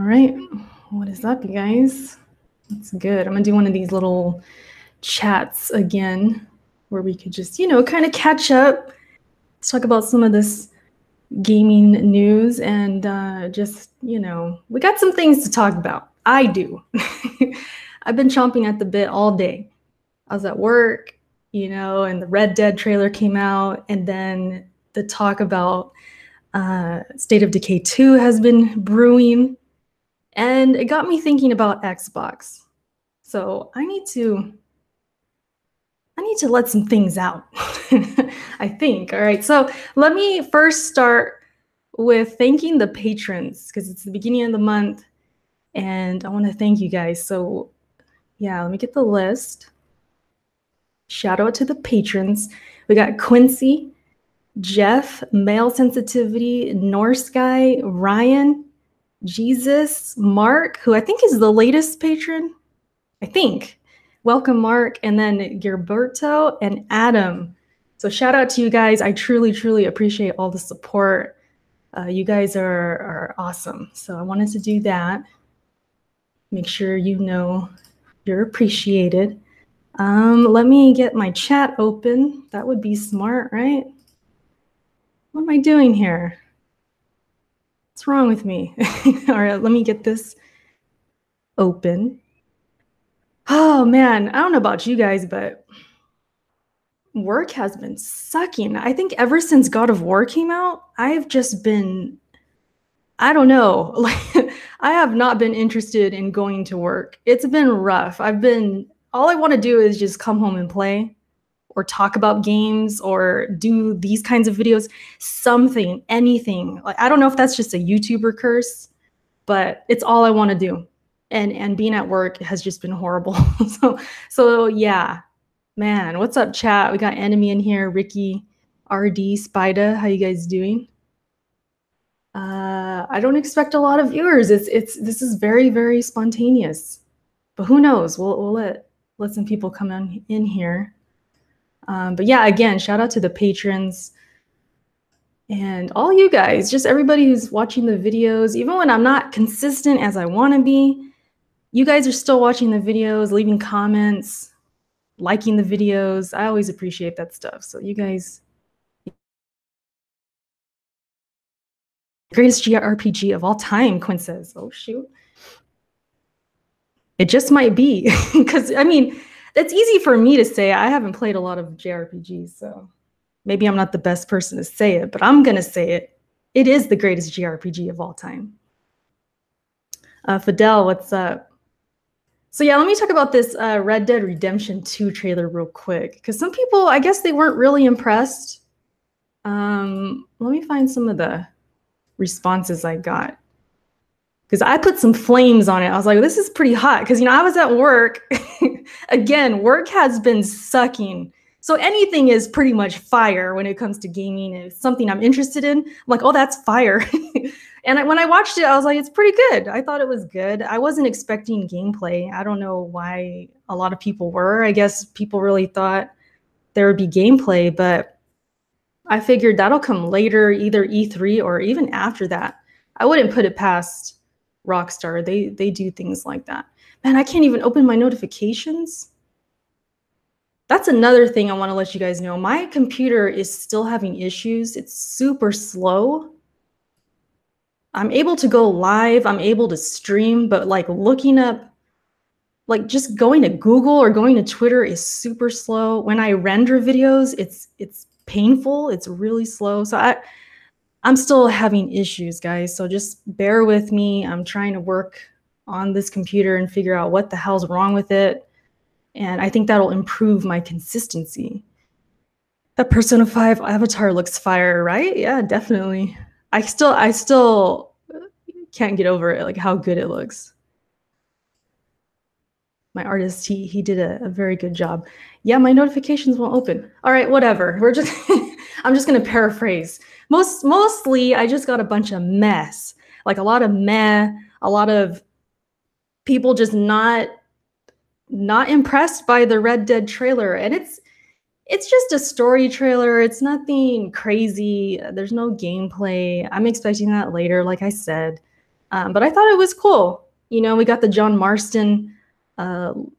right, what is up, you guys? That's good. I'm gonna do one of these little chats again where we could just, kind of catch up. Let's talk about some of this gaming news and just, we got some things to talk about. I do. I've been chomping at the bit all day. I was at work, and the Red Dead trailer came out, and then the talk about State of Decay 2 has been brewing. And it got me thinking about Xbox. So I need to let some things out, I think. All right, so let me first start with thanking the patrons because it's the beginning of the month and I want to thank you guys. So yeah, let me get the list. Shout out to the patrons. We got Quincy, Jeff, Male Sensitivity, Norse Guy, Ryan, Jesus, Mark, who I think is the latest patron. I think. Welcome, Mark, and then Gilberto and Adam. So shout out to you guys. I truly, truly appreciate all the support. You guys are awesome. So I wanted to do that. Make sure you know you're appreciated. Let me get my chat open. That would be smart, right? What am I doing here? What's wrong with me? All right, let me get this open. Oh man, I don't know about you guys, but work has been sucking. I think ever since God of War came out, I've just been, I don't know, like I have not been interested in going to work. It's been rough. All I want to do is just come home and play or talk about games or do these kinds of videos, something, anything. Like, I don't know if that's just a YouTuber curse, but it's all I want to do. And being at work has just been horrible. so yeah, man, what's up, chat? We got Enemy in here, Ricky, RD, Spida. How you guys doing? I don't expect a lot of viewers. This is very, very spontaneous, but who knows? We'll let some people come in here. But yeah, again, shout out to the patrons and all you guys, just everybody who's watching the videos, even when I'm not consistent as I want to be. You guys are still watching the videos, leaving comments, liking the videos. I always appreciate that stuff. So you guys, greatest JRPG of all time, Quinn says. Oh, shoot. It just might be. Because, I mean, it's easy for me to say. I haven't played a lot of JRPGs, so maybe I'm not the best person to say it, but I'm going to say it. It is the greatest JRPG of all time. Fidel, what's up? So yeah, let me talk about this Red Dead Redemption 2 trailer real quick, because some people, I guess they weren't really impressed. Let me find some of the responses I got, because I put some flames on it. I was like, this is pretty hot, because I was at work. Again, work has been sucking. So anything is pretty much fire when it comes to gaming. It's something I'm interested in. I'm like, oh, that's fire. And when I watched it, I was like, it's pretty good. I thought it was good. I wasn't expecting gameplay. I don't know why a lot of people were. I guess people really thought there would be gameplay, but I figured that'll come later, either E3 or even after that. I wouldn't put it past Rockstar. They do things like that. Man, I can't even open my notifications. That's another thing I want to let you guys know. My computer is still having issues. It's super slow. I'm able to go live, I'm able to stream, but like looking up, like just going to Google or going to Twitter is super slow. When I render videos, it's painful, it's really slow. So I'm still having issues, guys. So just bear with me. I'm trying to work on this computer and figure out what the hell's wrong with it. And I think that'll improve my consistency. That Persona 5 avatar looks fire, right? Yeah, definitely. I still can't get over it, like how good it looks. My artist, he did a very good job. Yeah, my notifications won't open. All right, whatever. We're just I'm just gonna paraphrase. Mostly I just got a bunch of mess. Like a lot of meh, a lot of people just not impressed by the Red Dead trailer. And it's just a story trailer. It's nothing crazy. There's no gameplay. I'm expecting that later, like I said. But I thought it was cool. You know, we got the John Marston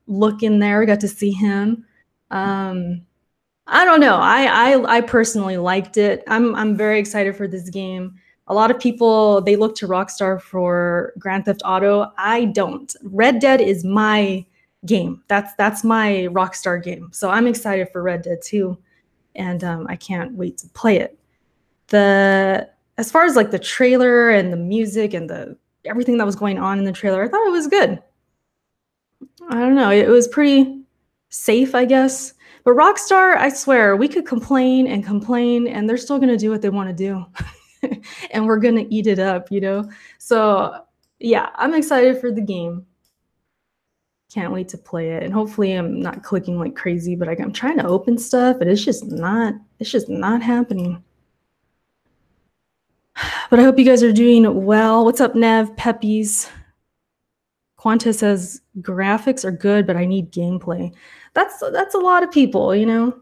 look in there. We got to see him. I don't know. I personally liked it. I'm very excited for this game. A lot of people, they look to Rockstar for Grand Theft Auto. I don't. Red Dead is my game. That's my Rockstar game. So I'm excited for Red Dead 2, and I can't wait to play it. As far as like the trailer and the music and the everything that was going on in the trailer, I thought it was good. I don't know. It was pretty safe, I guess. But Rockstar, I swear, we could complain and complain, and they're still gonna do what they want to do, and we're gonna eat it up, you know. So yeah, I'm excited for the game. Can't wait to play it, and hopefully, I'm not clicking like crazy. But I'm trying to open stuff, but it's just not happening. But I hope you guys are doing well. What's up, Nev? Peppies. Quanta says graphics are good, but I need gameplay. That's a lot of people, you know.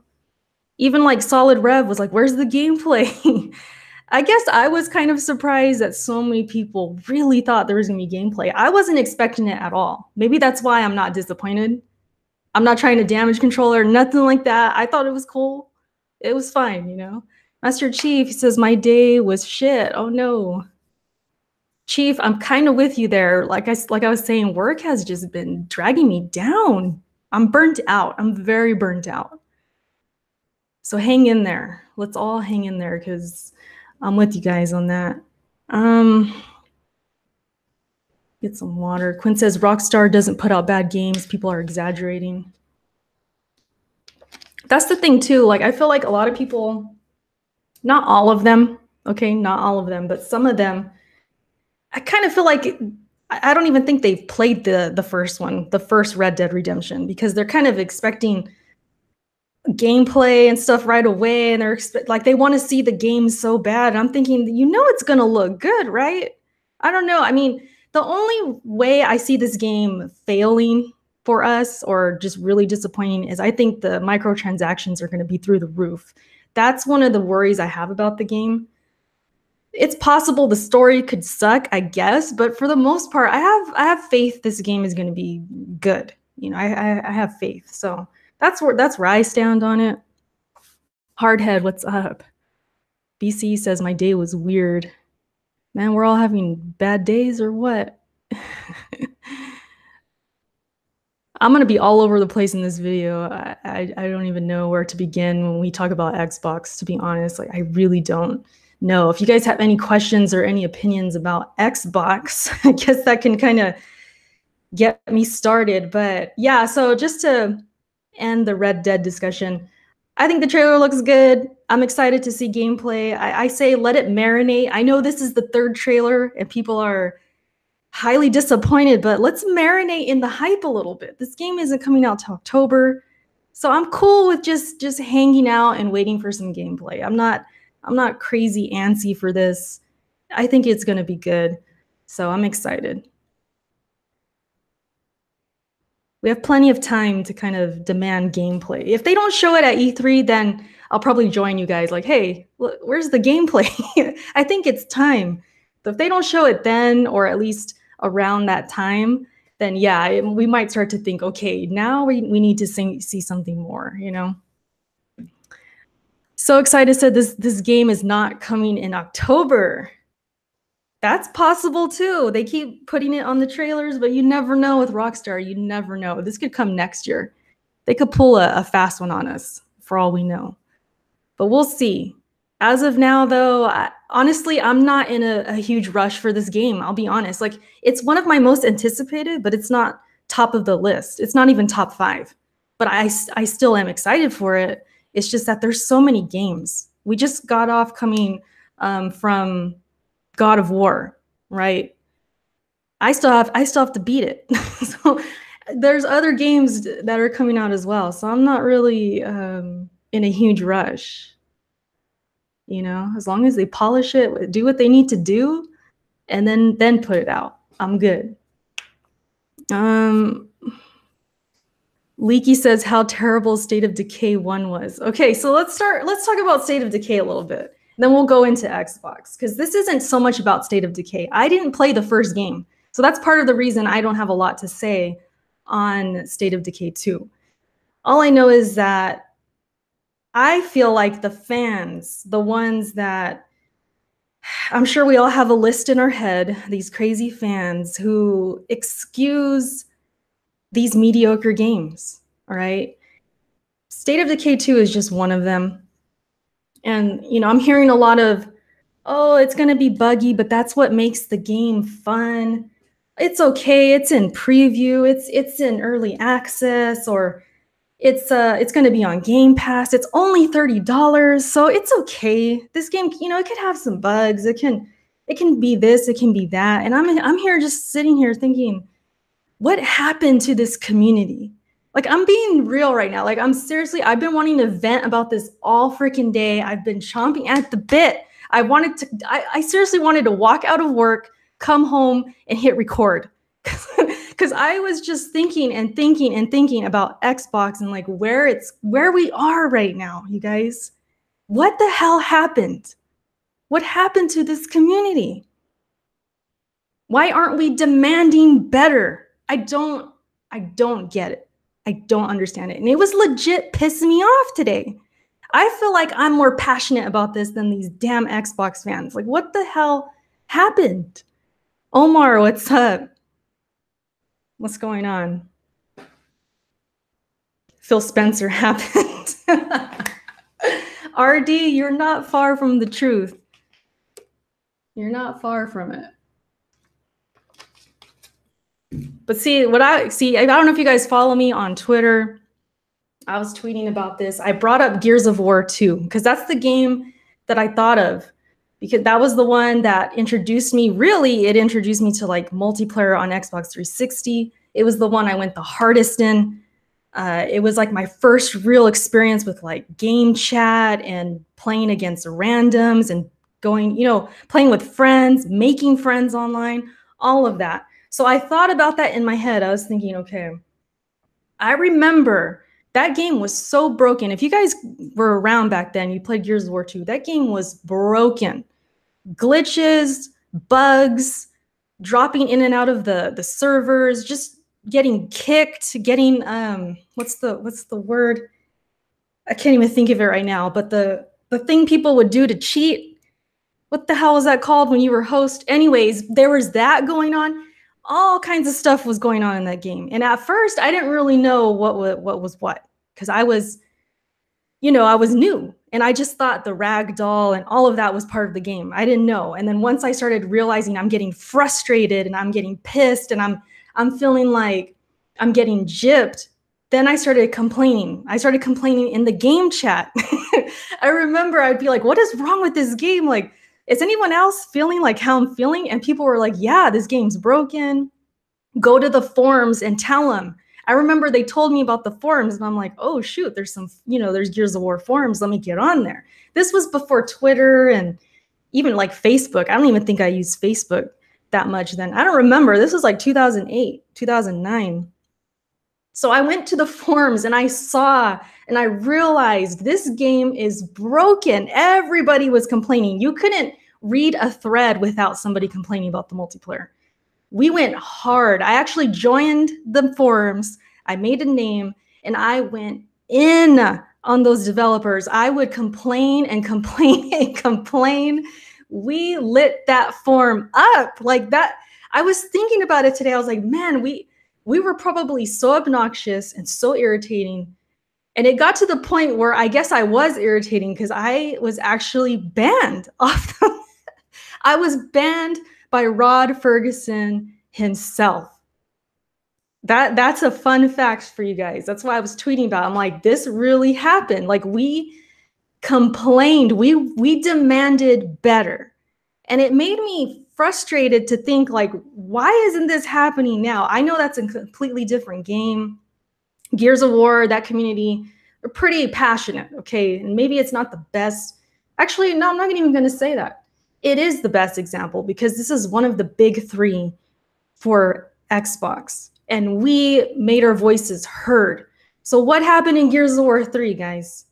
Even like Solid Rev was like, "Where's the gameplay?" I guess I was kind of surprised that so many people really thought there was gonna be gameplay. I wasn't expecting it at all. Maybe that's why I'm not disappointed. I'm not trying to damage controller, nothing like that. I thought it was cool. It was fine, you know. Master Chief says my day was shit. Oh no. Chief, I'm kind of with you there. Like I was saying, work has just been dragging me down. I'm burnt out. I'm very burnt out. So hang in there. Let's all hang in there because I'm with you guys on that. Get some water. Quinn says Rockstar doesn't put out bad games. People are exaggerating. That's the thing too. Like I feel like a lot of people, not all of them, okay, not all of them, but some of them, I kind of feel like I don't even think they've played the first one, the first Red Dead Redemption, because they're kind of expecting gameplay and stuff right away, and they're like they want to see the game so bad. And I'm thinking, you know, it's gonna look good, right? I don't know. I mean, the only way I see this game failing for us or just really disappointing is I think the microtransactions are going to be through the roof. That's one of the worries I have about the game. It's possible the story could suck, I guess, but for the most part, I have faith this game is going to be good. You know, I have faith. So that's where I stand on it. Hardhead, what's up? BC says my day was weird. Man, we're all having bad days or what? I'm gonna be all over the place in this video. I don't even know where to begin when we talk about Xbox, to be honest. Like I really don't know. If you guys have any questions or any opinions about Xbox, I guess that can kind of get me started. But yeah, so just to end the Red Dead discussion, I think the trailer looks good. I'm excited to see gameplay. I say let it marinate. I know this is the third trailer and people are highly disappointed, but let's marinate in the hype a little bit. This game isn't coming out till October. So I'm cool with just hanging out and waiting for some gameplay. I'm not crazy antsy for this. I think it's going to be good. So I'm excited. We have plenty of time to kind of demand gameplay. If they don't show it at E3, then I'll probably join you guys like, hey, where's the gameplay? I think it's time. But if they don't show it then, or at least around that time, then yeah, we might start to think, okay, now we need to see something more, you know? So excited said this game is not coming in October. That's possible too. They keep putting it on the trailers, but you never know with Rockstar. You never know. This could come next year. They could pull a fast one on us for all we know. But we'll see. As of now, though, honestly, I'm not in a huge rush for this game. I'll be honest. Like, it's one of my most anticipated, but it's not top of the list. It's not even top 5. But I still am excited for it. It's just that there's so many games. We just got off coming from God of War, right? I still have to beat it. So there's other games that are coming out as well. So I'm not really in a huge rush. You know, as long as they polish it, do what they need to do, and then put it out, I'm good. Leaky says how terrible State of Decay 1 was. Okay, so let's talk about State of Decay a little bit. Then we'll go into Xbox, because this isn't so much about State of Decay. I didn't play the first game, so that's part of the reason I don't have a lot to say on State of Decay 2. All I know is that I feel like the fans, the ones that, I'm sure we all have a list in our head, these crazy fans who excuse these mediocre games, all right? State of Decay 2 is just one of them. And, you know, I'm hearing a lot of, oh, it's going to be buggy, but that's what makes the game fun. It's okay. It's in preview. It's in early access, or it's going to be on Game Pass. It's only $30, so it's okay. This game, you know, it could have some bugs. It can be this, it can be that. And I'm here just sitting here thinking, what happened to this community? Like, I'm being real right now. Like, I've been wanting to vent about this all freaking day. I've been chomping at the bit. I seriously wanted to walk out of work, come home, and hit record. Because I was just thinking and thinking and thinking about Xbox and like where we are right now, you guys. What the hell happened? What happened to this community? Why aren't we demanding better? I don't get it. I don't understand it. And it was legit pissing me off today. I feel like I'm more passionate about this than these damn Xbox fans. Like, what the hell happened? Omar, what's up? What's going on? Phil Spencer happened. RD, you're not far from the truth. You're not far from it. But see, I don't know if you guys follow me on Twitter. I was tweeting about this. I brought up Gears of War 2 because that's the game that I thought of, because that was the one that introduced me. Really, it introduced me to like multiplayer on Xbox 360. It was the one I went the hardest in. It was like my first real experience with like game chat and playing against randoms and going, you know, playing with friends, making friends online, all of that. So I thought about that in my head. I was thinking, okay, I remember that game was so broken. If you guys were around back then, you played Gears of War 2, that game was broken. Glitches, bugs, dropping in and out of the servers, just getting kicked, getting, what's the word? I can't even think of it right now, but the thing people would do to cheat, what the hell was that called when you were host? Anyways, there was that going on. All kinds of stuff was going on in that game. And at first, I didn't really know what was what, because I was, you know, I was new. And I just thought the rag doll and all of that was part of the game. I didn't know. And then once I started realizing I'm getting frustrated and I'm getting pissed and I'm feeling like I'm getting gypped, then I started complaining. I started complaining in the game chat. I remember I'd be like, what is wrong with this game? Like, is anyone else feeling like how I'm feeling? And people were like, yeah, this game's broken. Go to the forums and tell them. I remember they told me about the forums and I'm like, oh shoot, there's some, you know, there's Gears of War forums. Let me get on there. This was before Twitter and even like Facebook. I don't even think I used Facebook that much then. I don't remember. This was like 2008, 2009. So I went to the forums and I saw and I realized this game is broken. Everybody was complaining. You couldn't read a thread without somebody complaining about the multiplayer. We went hard. I actually joined the forums. I made a name and I went in on those developers. I would complain and complain and complain. We lit that forum up like that. I was thinking about it today. I was like, man, we were probably so obnoxious and so irritating. And it got to the point where I guess I was irritating because I was actually banned off the I was banned by Rod Ferguson himself. That's a fun fact for you guys. That's why I was tweeting about it. I'm like, this really happened. Like, we complained. We demanded better. And it made me frustrated to think, like, why isn't this happening now? I know that's a completely different game. Gears of War, that community, they're pretty passionate, okay? And maybe it's not the best. Actually, no, I'm not even going to say that. It is the best example because this is one of the big three for Xbox. And we made our voices heard. So what happened in Gears of War 3, guys?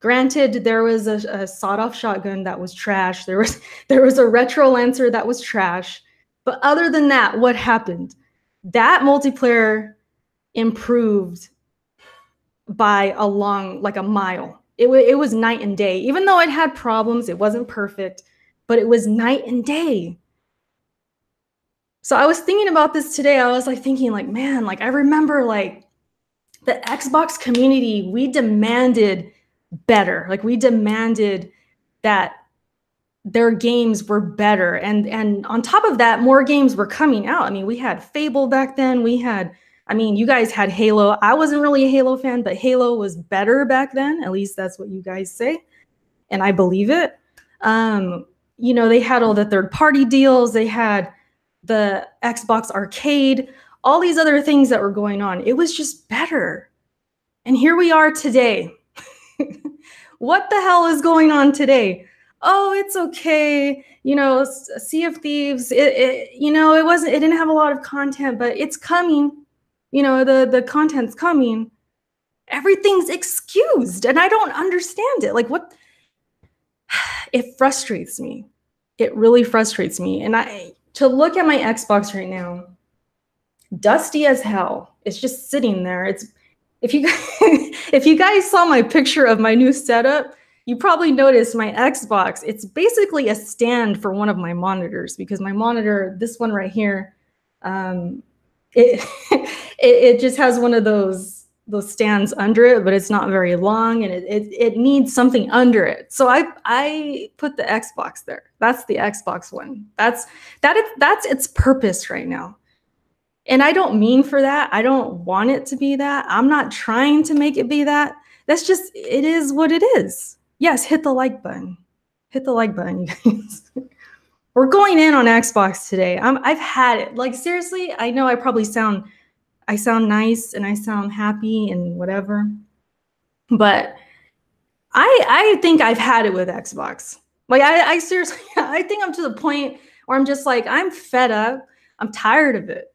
Granted, there was a sawed-off shotgun that was trash. There was a retro Lancer that was trash. But other than that, what happened? That multiplayer improved by like a mile. It was night and day. Even though it had problems, it wasn't perfect, but it was night and day. So I was thinking about this today. I was like thinking like, man, like I remember like the Xbox community, we demanded better. Like we demanded that their games were better. And on top of that, more games were coming out. I mean, we had Fable back then. You guys had Halo. I wasn't really a Halo fan, but Halo was better back then. At least that's what you guys say. And I believe it. They had all the third-party deals. They had the Xbox Arcade, all these other things that were going on. It was just better. And here we are today. What the hell is going on today? Oh, it's okay. Sea of Thieves, it didn't have a lot of content, but it's coming. The content's coming. Everything's excused, and I don't understand it. Like, what? It frustrates me. It really frustrates me. And to look at my Xbox right now, dusty as hell. It's just sitting there. If you guys saw my picture of my new setup, you probably noticed my Xbox. It's basically a stand for one of my monitors, because my monitor, this one right here, it just has one of those stands under it, but it's not very long, and it needs something under it. So I put the Xbox there. That's the Xbox One. That's its purpose right now. And I don't mean for that. I don't want it to be that. I'm not trying to make it be that. That's just, it is what it is. Yes, hit the like button. Hit the like button, you guys. We're going in on Xbox today. I've had it. Like, seriously, I know I probably sound nice and I sound happy and whatever, but I think I've had it with Xbox. Like, I seriously, I think I'm to the point where I'm just like, I'm fed up. I'm tired of it.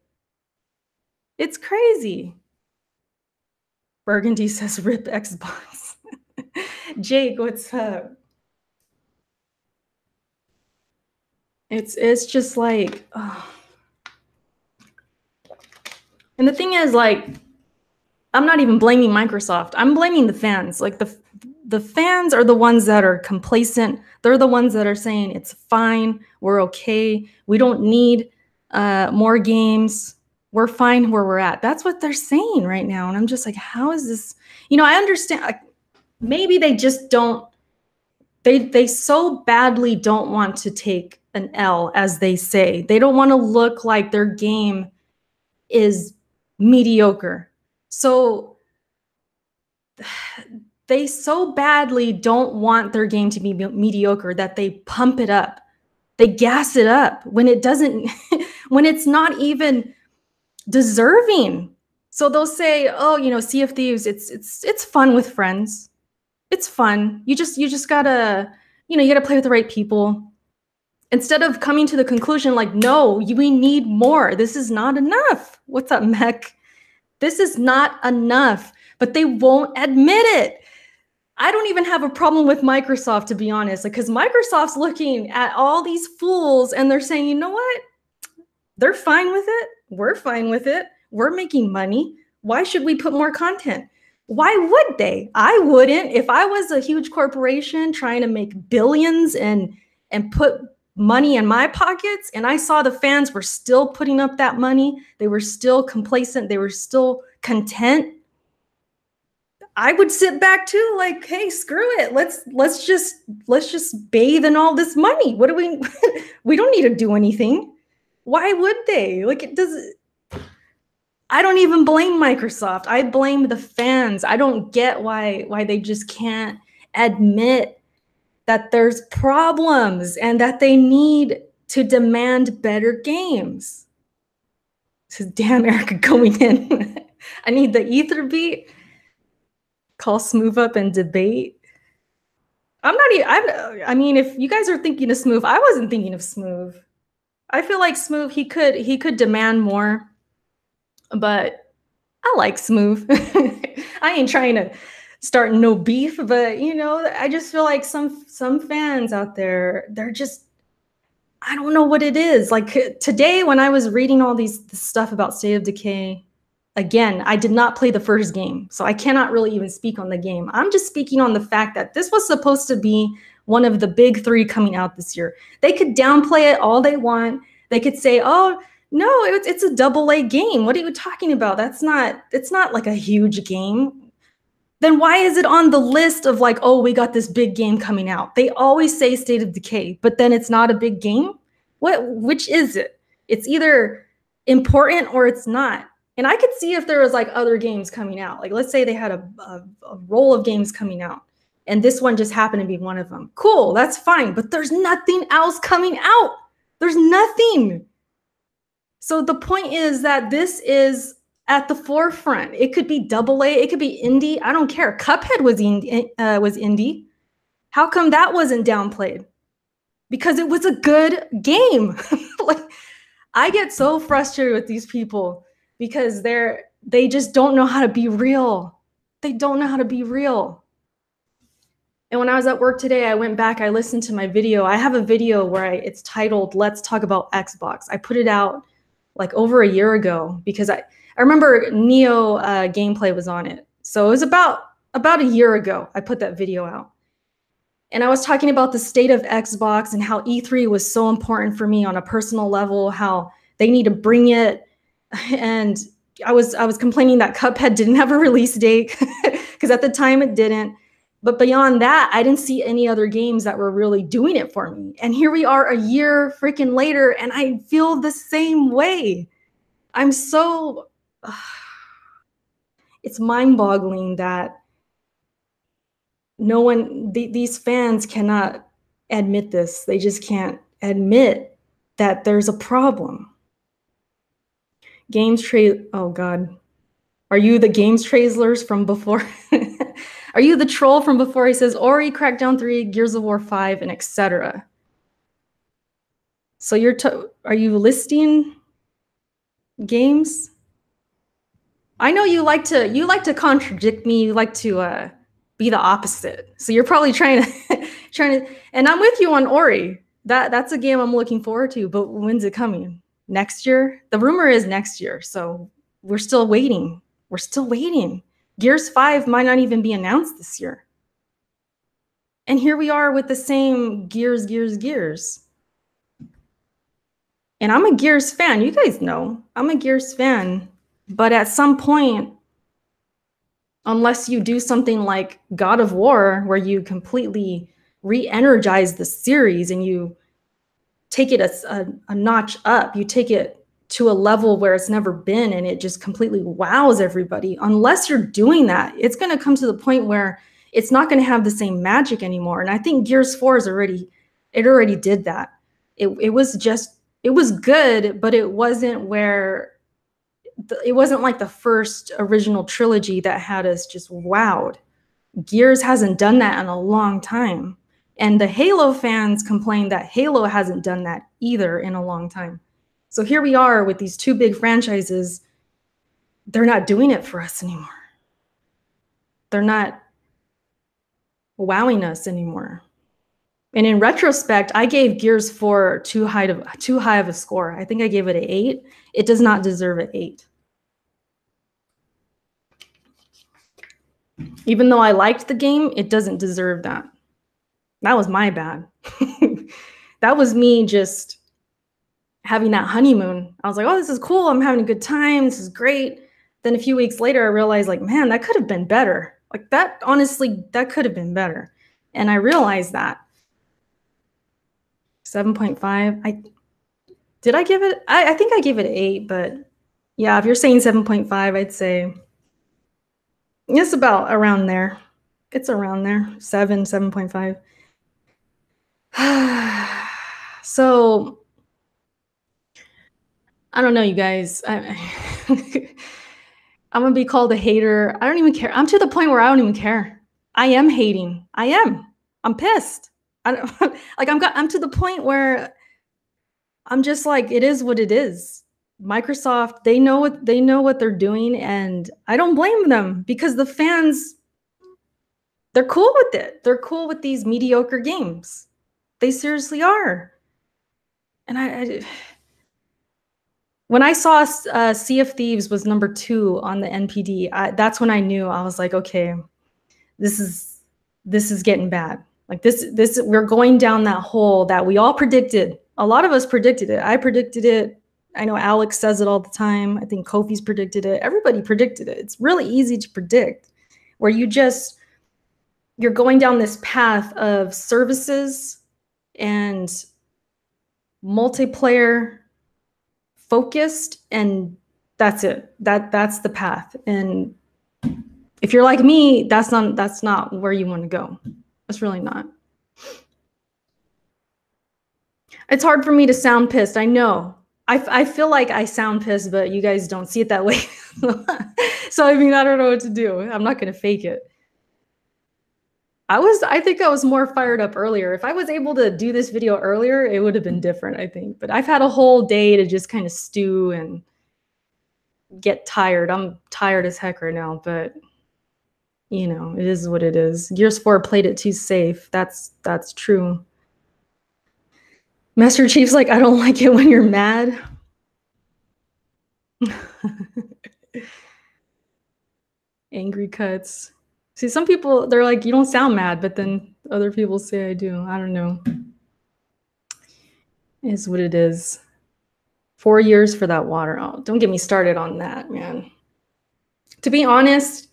It's crazy. Burgundy says, rip Xbox. Jake, what's up? It's just like, oh. And the thing is, like, I'm not even blaming Microsoft. I'm blaming the fans. Like, the fans are the ones that are complacent. They're the ones that are saying it's fine. We're okay. We don't need more games. We're fine where we're at. That's what they're saying right now. And I'm just like, how is this? I understand. Like, maybe they just don't. They so badly don't want to take an L, as they say. They don't want to look like their game is mediocre. So they so badly don't want their game to be mediocre that they pump it up. They gas it up when it doesn't, when it's not even deserving. So they'll say, oh, Sea of Thieves, it's fun with friends. It's fun. You just gotta, you gotta play with the right people. Instead of coming to the conclusion like, no, we need more. This is not enough. What's up, Mech? This is not enough, but they won't admit it. I don't even have a problem with Microsoft, to be honest, because Microsoft's looking at all these fools and they're saying, you know what? They're fine with it. We're fine with it. We're making money. Why should we put more content? Why would they? I wouldn't. If I was a huge corporation trying to make billions and put money in my pockets, and I saw the fans were still putting up that money, they were still complacent, they were still content, I would sit back too, like, hey, screw it. Let's just bathe in all this money. What do we don't need to do anything. Why would they? Like, I don't even blame Microsoft. I blame the fans. I don't get why they just can't admit that there's problems and that they need to demand better games. So damn, Erica going in. I need the ether beat. Call Smooth up and debate. I mean, if you guys are thinking of Smooth, I wasn't thinking of Smooth. I feel like Smooth, he could demand more, but I like Smooth. I ain't trying to starting no beef, but you know, I just feel like some fans out there, they're just, I don't know what it is. Like today when I was reading all this stuff about State of Decay, again, I did not play the first game, so I cannot really even speak on the game. I'm just speaking on the fact that this was supposed to be one of the big three coming out this year. They could downplay it all they want. They could say, oh, no, it's a AA game. What are you talking about? It's not like a huge game. Then why is it on the list of like, oh, we got this big game coming out? They always say State of Decay, but then it's not a big game? Which is it? It's either important or it's not. And I could see if there was like other games coming out. Like let's say they had a roll of games coming out and this one just happened to be one of them. Cool, that's fine, but there's nothing else coming out. There's nothing. So the point is that this is at the forefront. It could be AA, it could be indie, I don't care. Cuphead was indie. How come that wasn't downplayed? Because it was a good game. Like, I get so frustrated with these people because they just don't know how to be real. They don't know how to be real. And when I was at work today, I went back, I listened to my video. I have a video where it's titled, Let's Talk About Xbox. I put it out like over a year ago because I remember Neo gameplay was on it. So it was about a year ago I put that video out. And I was talking about the state of Xbox and how E3 was so important for me on a personal level, how they need to bring it. And I was complaining that Cuphead didn't have a release date because at the time it didn't. But beyond that, I didn't see any other games that were really doing it for me. And here we are a year freaking later, and I feel the same way. I'm so... it's mind-boggling that no one, these fans cannot admit this. They just can't admit that there's a problem. Games trade, oh God. Are you the games trailers from before? Are you the troll from before? He says, Ori, Crackdown 3, Gears of War 5, and etc. So are you listing games? I know you like to contradict me. You like to be the opposite. So you're probably trying to, and I'm with you on Ori. That's a game I'm looking forward to, but when's it coming? Next year? The rumor is next year, so we're still waiting. We're still waiting. Gears 5 might not even be announced this year. And here we are with the same Gears. And I'm a Gears fan. You guys know I'm a Gears fan. But at some point, unless you do something like God of War, where you completely re-energize the series and you take it a notch up, you take it to a level where it's never been and it just completely wows everybody. Unless you're doing that, it's going to come to the point where it's not going to have the same magic anymore. And I think Gears 4 already did that. It was good, but it wasn't it wasn't like the first original trilogy that had us just wowed. Gears hasn't done that in a long time. And the Halo fans complain that Halo hasn't done that either in a long time. So here we are with these two big franchises. They're not doing it for us anymore. They're not wowing us anymore. And in retrospect, I gave Gears 4 too high of a score. I think I gave it an 8. It does not deserve an 8. Even though I liked the game, it doesn't deserve that. That was my bad. That was me just having that honeymoon. I was like, oh, this is cool. I'm having a good time. This is great. Then a few weeks later, I realized like, man, that could have been better. Like that, honestly, that could have been better. And I realized that. 7.5. Did I give it? I think I gave it an 8, but yeah, if you're saying 7.5, I'd say it's about around there. It's around there, 7.5. So I don't know, you guys. I'm gonna be called a hater. I don't even care. I'm to the point where I don't even care. I am hating. I am. I'm pissed. I'm to the point where I'm just like, it is what it is. Microsoft, they know what they're doing, and I don't blame them because the fans, They're cool with it. They're cool with these mediocre games. They seriously are. And when I saw Sea of Thieves was number 2 on the NPD, that's when I knew. I was like, okay, this is getting bad. Like this we're going down that hole that we all predicted. A lot of us predicted it. I predicted it. I know Alex says it all the time. I think Kofi's predicted it. Everybody predicted it. It's really easy to predict, where you're going down this path of services and multiplayer focused, and that's it. That's the path. And if you're like me, that's not where you want to go. It's really not. It's hard for me to sound pissed. I know. I feel like I sound pissed, but you guys don't see it that way. So I mean, I don't know what to do. I'm not going to fake it. I think I was more fired up earlier. If I was able to do this video earlier, it would have been different, I think. But I've had a whole day to just kind of stew and get tired. I'm tired as heck right now, but you know, it is what it is. Gears 4 played it too safe. That's true. Master Chief's like, I don't like it when you're mad. Angry cuts. See, some people, they're like, you don't sound mad, but then other people say I do. I don't know. It is what it is. 4 years for that water. Oh, don't get me started on that, man. To be honest,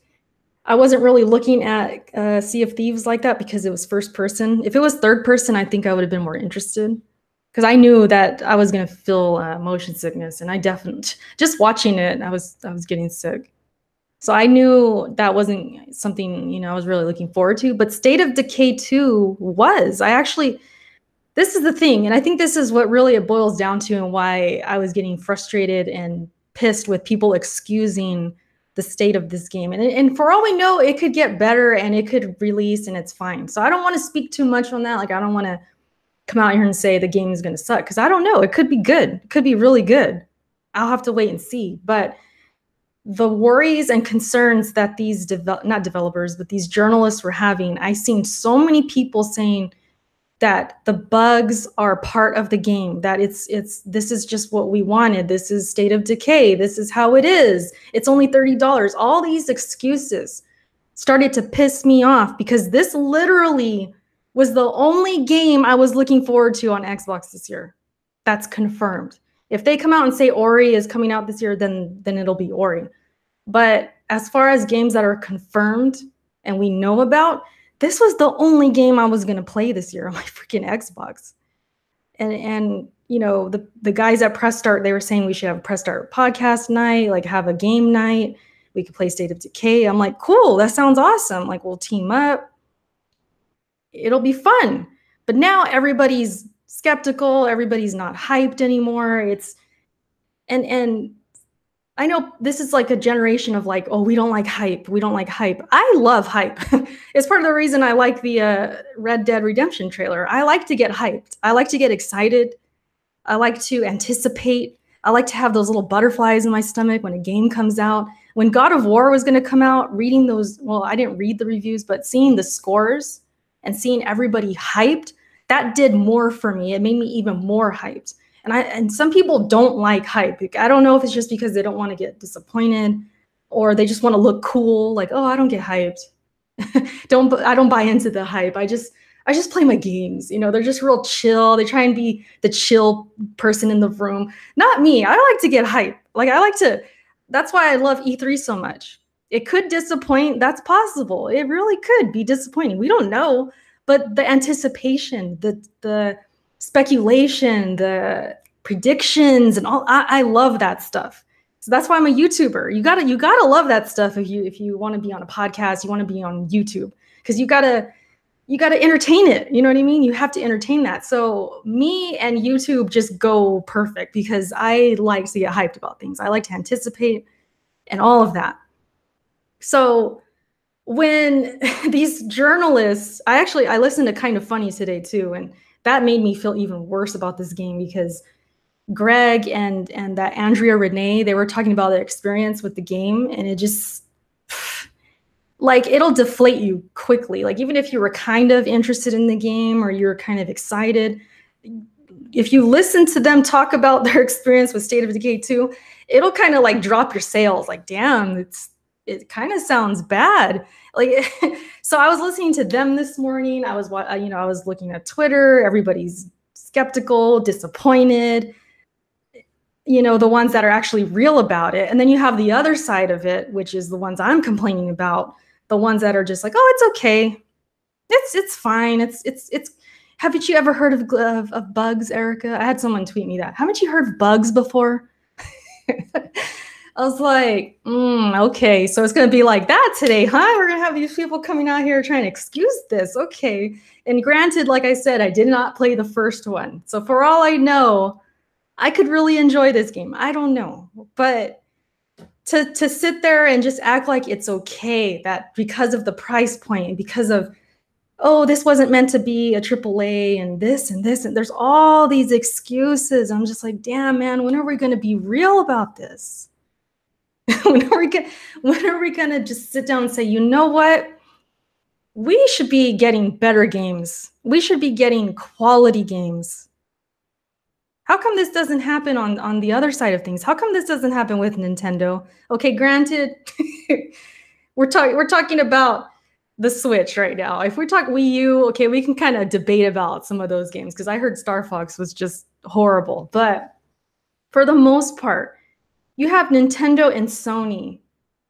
I wasn't really looking at Sea of Thieves like that because it was first person. If it was third person, I think I would have been more interested, because I knew that I was going to feel motion sickness, and I definitely, just watching it, I was getting sick. So I knew that wasn't something, you know, I was really looking forward to. But State of Decay 2 was. This is the thing, and I think this is what really it boils down to, and why I was getting frustrated and pissed with people excusing the state of this game. And for all we know, it could get better and it could release and it's fine. So I don't want to speak too much on that. Like, I don't want to come out here and say the game is going to suck, because I don't know. It could be good. It could be really good. I'll have to wait and see. But the worries and concerns that these not developers, but these journalists were having, I've seen so many people saying that the bugs are part of the game, that this is just what we wanted. This is State of Decay. This is how it is. It's only $30. All these excuses started to piss me off, because this literally was the only game I was looking forward to on Xbox this year. That's confirmed. If they come out and say Ori is coming out this year, then it'll be Ori. But as far as games that are confirmed and we know about, this was the only game I was going to play this year on my freaking Xbox. And you know, the guys at Press Start, they were saying we should have a Press Start podcast night, like have a game night. We could play State of Decay. I'm like, cool, that sounds awesome. Like, we'll team up. It'll be fun. But now everybody's skeptical. Everybody's not hyped anymore. And I know this is like a generation of like, oh, we don't like hype. We don't like hype. I love hype. It's part of the reason I like the Red Dead Redemption trailer. I like to get hyped. I like to get excited. I like to anticipate. I like to have those little butterflies in my stomach when a game comes out. When God of War was going to come out, reading those, well, I didn't read the reviews, but seeing the scores and seeing everybody hyped, that did more for me. It made me even more hyped. And some people don't like hype. I don't know if it's just because they don't want to get disappointed, or they just want to look cool. Like, oh, I don't get hyped. I don't buy into the hype. I just play my games. You know, they're just real chill. They try and be the chill person in the room. Not me. I like to get hyped. Like, that's why I love E3 so much. It could disappoint. That's possible. It really could be disappointing. We don't know. But the anticipation, the speculation, the predictions, and all, I love that stuff. So that's why I'm a YouTuber. You gotta love that stuff if you want to be on a podcast, you want to be on YouTube, because you gotta entertain it. You know what I mean? You have to entertain that. So me and YouTube just go perfect, because I like to get hyped about things. I like to anticipate and all of that. So when these journalists, I listened to Kind of Funny today too, and that made me feel even worse about this game, because Greg and that Andrea Renee, they were talking about their experience with the game, and it just, like it'll deflate you quickly. Like even if you were kind of interested in the game or you're kind of excited, if you listen to them talk about their experience with State of Decay 2, it'll kind of like drop your sales. Like, damn, it kind of sounds bad. Like, so I was listening to them this morning. I was looking at Twitter. Everybody's skeptical, disappointed. The ones that are actually real about it. And then you have the other side of it, which is the ones I'm complaining about. The ones that are just like, oh, it's okay. It's fine. It's haven't you ever heard of bugs, Erica? I had someone tweet me that. Haven't you heard of bugs before? I was like, okay, so it's going to be like that today, huh? We're going to have these people coming out here trying to excuse this. Okay. And granted, like I said, I did not play the first one. So for all I know, I could really enjoy this game. I don't know. But to sit there and just act like it's okay that because of the price point and because of, oh, this wasn't meant to be a AAA and this and this, and there's all these excuses. I'm just like, damn, man, when are we going to be real about this? when are we going to just sit down and say, you know what? We should be getting better games. We should be getting quality games. How come this doesn't happen on the other side of things? How come this doesn't happen with Nintendo? Okay, granted, we're talking about the Switch right now. If we talk Wii U, okay, we can kind of debate about some of those games because I heard Star Fox was just horrible. But for the most part, you have Nintendo and Sony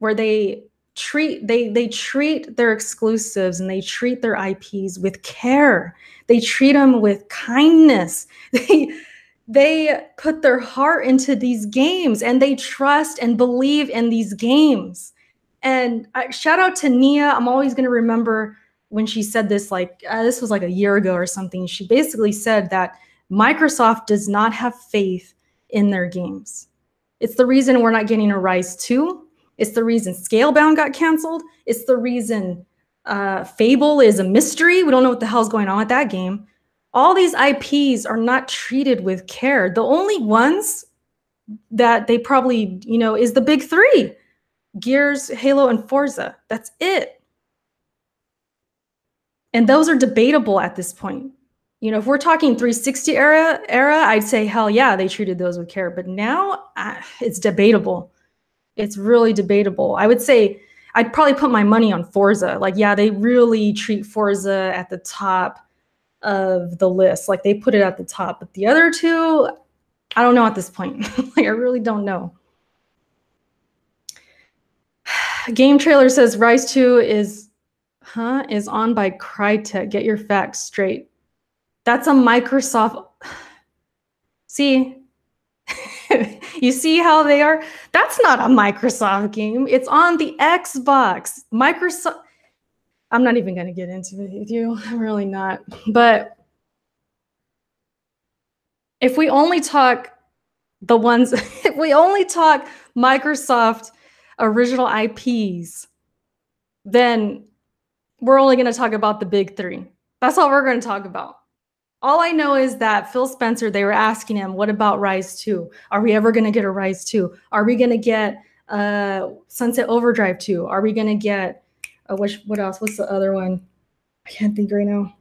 where they treat their exclusives and they treat their IPs with care. They treat them with kindness. They put their heart into these games and they trust and believe in these games. And shout out to Nia. I'm always going to remember when she said this, like this was like a year ago or something. She basically said that Microsoft does not have faith in their games. It's the reason we're not getting a Rise 2. It's the reason Scalebound got canceled. It's the reason Fable is a mystery. We don't know what the hell's going on with that game. All these IPs are not treated with care. The only ones that they probably, is the big three. Gears, Halo, and Forza. That's it. And those are debatable at this point. If we're talking 360 era, I'd say, hell yeah, they treated those with care. But now it's debatable. It's really debatable. I would say I'd probably put my money on Forza. Like, yeah, they really treat Forza at the top of the list. Like, they put it at the top. But the other two, I don't know at this point. Like, I really don't know. Game trailer says Rise 2 is on by Crytek. Get your facts straight. That's a Microsoft. See, you see how they are? That's not a Microsoft game. It's on the Xbox. Microsoft. I'm not even going to get into it with you. I'm really not. But if we only talk if we only talk Microsoft original IPs, then we're only going to talk about the big three. That's all we're going to talk about. All I know is that Phil Spencer, they were asking him, what about Rise 2? Are we ever going to get a Rise 2? Are we going to get Sunset Overdrive 2? Are we going to get, what else? What's the other one? I can't think right now.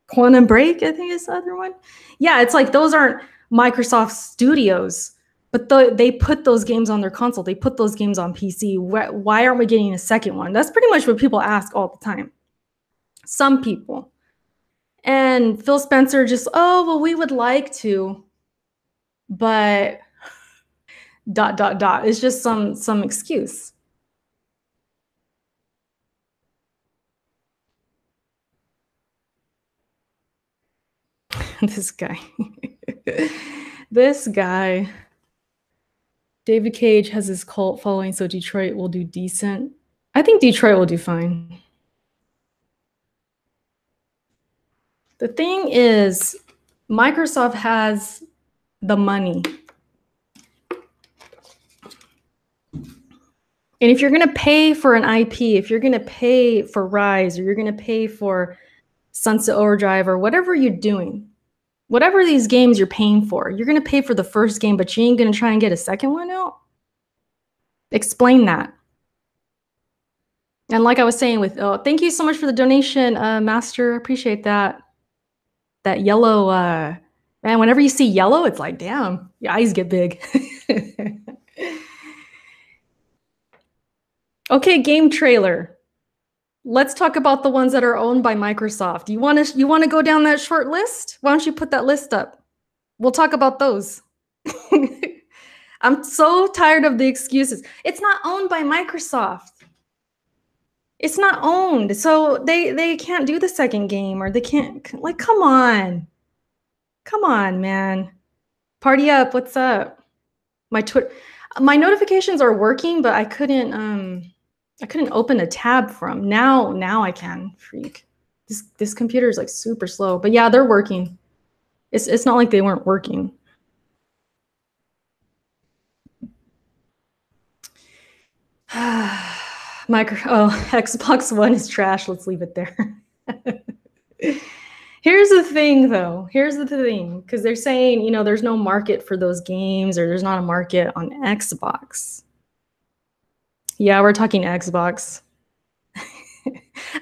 Quantum Break, I think is the other one. Yeah, it's like those aren't Microsoft Studios, but they put those games on their console. They put those games on PC. Why aren't we getting a second one? That's pretty much what people ask all the time. Some people. And Phil Spencer just, oh, well, we would like to, but ... It's just some excuse. This guy. This guy. David Cage has his cult following, so Detroit will do decent. I think Detroit will do fine. The thing is, Microsoft has the money. And if you're going to pay for an IP, if you're going to pay for Rise, or you're going to pay for Sunset Overdrive, or whatever you're doing, whatever these games you're paying for, you're going to pay for the first game, but you ain't going to try and get a second one out? Explain that. And like I was saying with, oh, thank you so much for the donation, Master. Appreciate that. That yellow, man, whenever you see yellow, it's like, damn, your eyes get big. Okay, game trailer. Let's talk about the ones that are owned by Microsoft. You want to go down that short list? Why don't you put that list up? We'll talk about those. I'm so tired of the excuses. It's not owned by Microsoft. It's not owned. So they can't do the second game, or they can't, like, come on. Come on, man. Party up. What's up? My notifications are working, but I couldn't open a tab from. Now I can. Freak. This computer is like super slow. But yeah, they're working. It's not like they weren't working. Xbox One is trash. Let's leave it there. Here's the thing, though. Here's the thing, because they're saying, you know, there's no market for those games, or there's not a market on Xbox. Yeah, we're talking Xbox.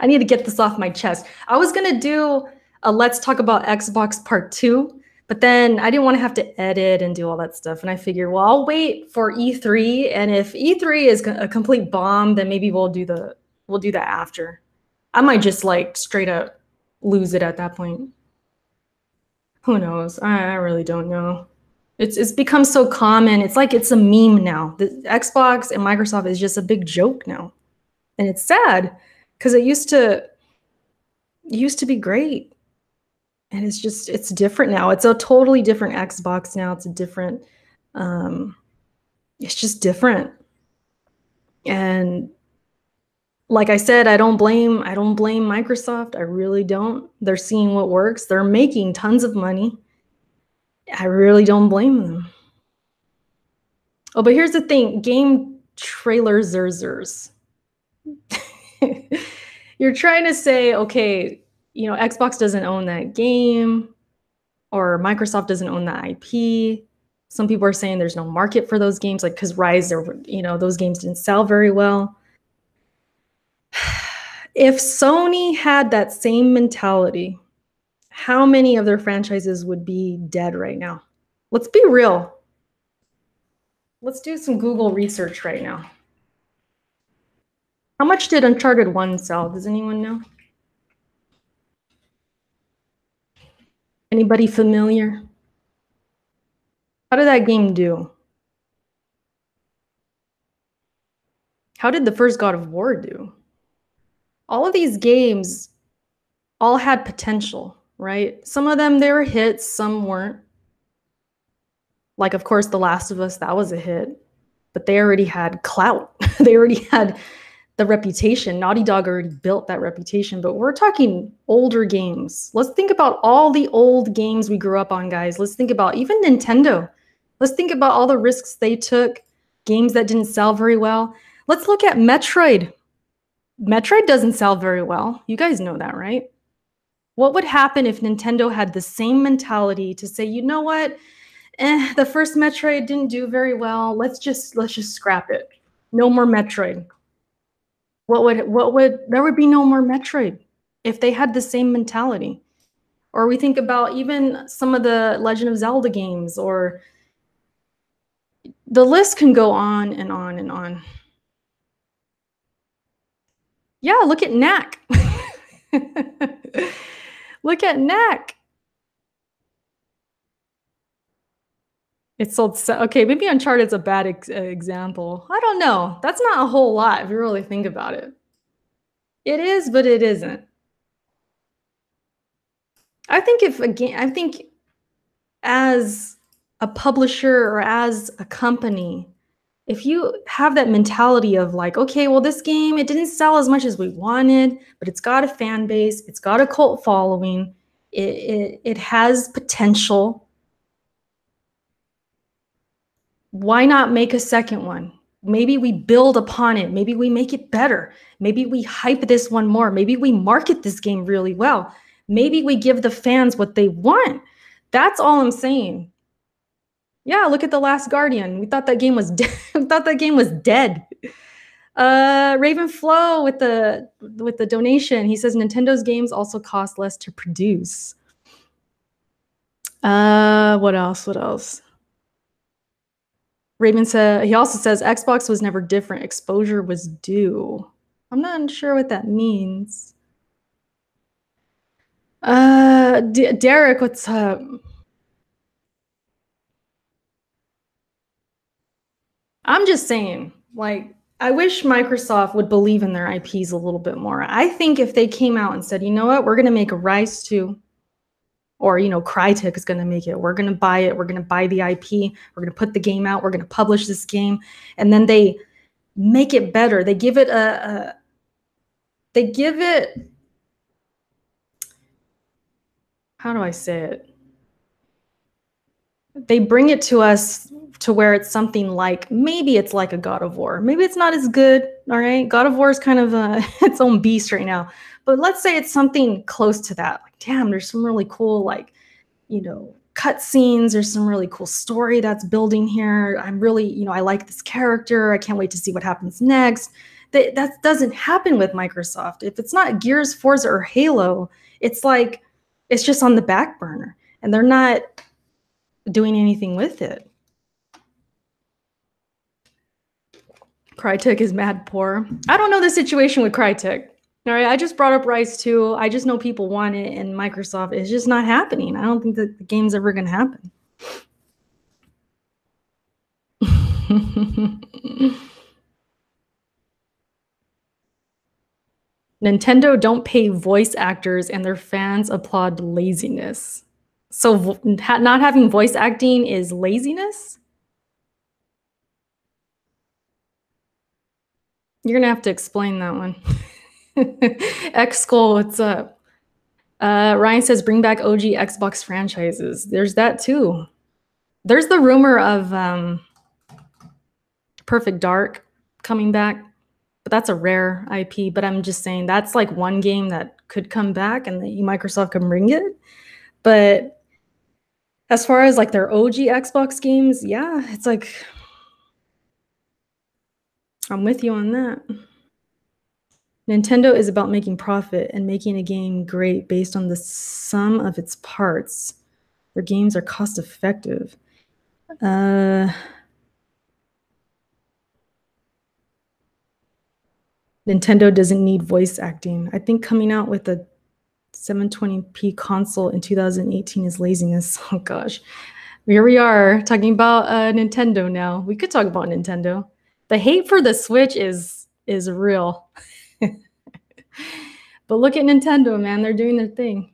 I need to get this off my chest. I was gonna do a Let's Talk About Xbox Part 2, but then I didn't want to have to edit and do all that stuff. And I figured, well, I'll wait for E3, and if E3 is a complete bomb, then maybe we'll do that after. I might just like straight up lose it at that point. Who knows? I really don't know. It's become so common. It's like it's a meme now. The Xbox and Microsoft is just a big joke now. And it's sad, because it used to be great. And it's different now. It's a totally different Xbox now. It's a different, it's just different. And like I said, I don't blame Microsoft. I really don't. They're seeing what works. They're making tons of money. I really don't blame them. Oh, but here's the thing. Game trailers. You're trying to say, okay, you know, Xbox doesn't own that game, or Microsoft doesn't own that IP. Some people are saying there's no market for those games, like because Rise, or, you know, those games didn't sell very well. If Sony had that same mentality, how many of their franchises would be dead right now? Let's be real. Let's do some Google research right now. How much did Uncharted 1 sell? Does anyone know? Anybody familiar? How did that game do? How did the first God of War do? All of these games all had potential, right? Some of them, they were hits, some weren't. Like, of course, The Last of Us, that was a hit. But they already had clout. They already had the reputation. Naughty Dog already built that reputation. But we're talking older games. Let's think about all the old games we grew up on, guys. Let's think about even Nintendo. Let's think about all the risks they took, games that didn't sell very well. Let's look at Metroid. Metroid doesn't sell very well. You guys know that, right? What would happen if Nintendo had the same mentality to say, you know what? The first Metroid didn't do very well. Let's just scrap it. No more Metroid. There would be no more Metroid if they had the same mentality. Or we think about even some of the Legend of Zelda games, or the list can go on and on and on. Yeah, look at Knack. Look at Knack. It sold, okay, maybe Uncharted's a bad example. I don't know. That's not a whole lot if you really think about it. It is, but it isn't. I think as a publisher or as a company, if you have that mentality of like, okay, well, this game, it didn't sell as much as we wanted, but it's got a fan base, it's got a cult following, it has potential. Why not make a second one? Maybe we build upon it. Maybe we make it better. Maybe we hype this one more. Maybe we market this game really well. Maybe we give the fans what they want. That's all I'm saying. Yeah, look at The Last Guardian. We thought that game was dead. We thought that game was dead. Raven Flow with the donation. He says Nintendo's games also cost less to produce. What else? What else? Raven said he also says Xbox was never different. Exposure was due. I'm not sure what that means. Derek, what's up? I'm just saying, like, I wish Microsoft would believe in their IPs a little bit more. I think if they came out and said, you know what, we're going to make a Rise 2, or, you know, Crytek is going to make it. We're going to buy it. We're going to buy the IP. We're going to put the game out. We're going to publish this game. And then they make it better. They give it how do I say it? They bring it to us to where it's something like, maybe it's like a God of War. Maybe it's not as good, all right? God of War is kind of its own beast right now. But let's say it's something close to that. Like, damn, there's some really cool, like, you know, cutscenes. There's some really cool story that's building here. I'm really, you know, I like this character. I can't wait to see what happens next. That doesn't happen with Microsoft. If it's not Gears, Forza, or Halo, it's like, it's just on the back burner. And they're not doing anything with it. Crytek is mad poor. I don't know the situation with Crytek. All right, I just brought up Rise 2. I just know people want it, and Microsoft is just not happening. I don't think that the game's ever going to happen. Nintendo don't pay voice actors, and their fans applaud laziness. So not having voice acting is laziness? You're going to have to explain that one. X-Skull, what's up? Ryan says, bring back OG Xbox franchises. There's that too. There's the rumor of Perfect Dark coming back, but that's a rare IP. But I'm just saying that's like one game that could come back and that Microsoft can bring it. But as far as like their OG Xbox games, yeah, it's like, I'm with you on that. Nintendo is about making profit and making a game great based on the sum of its parts. Their games are cost effective. Nintendo doesn't need voice acting. I think coming out with a 720p console in 2018 is laziness. Oh gosh. Here we are talking about Nintendo now. We could talk about Nintendo. The hate for the Switch is real. But look at Nintendo, man. They're doing their thing.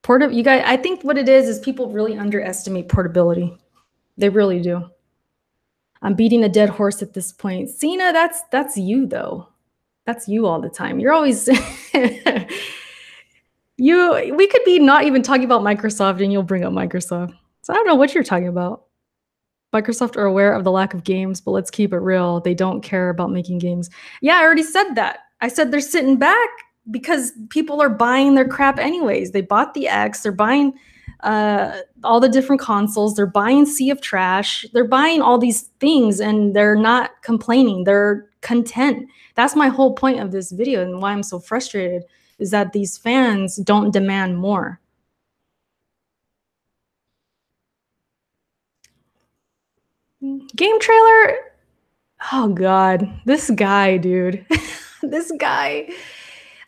You guys, I think what it is people really underestimate portability. They really do. I'm beating a dead horse at this point. Cena, that's you though. That's you all the time. You're always we could be not even talking about Microsoft and you'll bring up Microsoft. So I don't know what you're talking about. Microsoft are aware of the lack of games, but let's keep it real. They don't care about making games. Yeah, I already said that. I said they're sitting back because people are buying their crap anyways. They bought the X. They're buying all the different consoles. They're buying Sea of Trash. They're buying all these things and they're not complaining. They're content. That's my whole point of this video and why I'm so frustrated is that these fans don't demand more. Game trailer. Oh God, this guy, dude. This guy.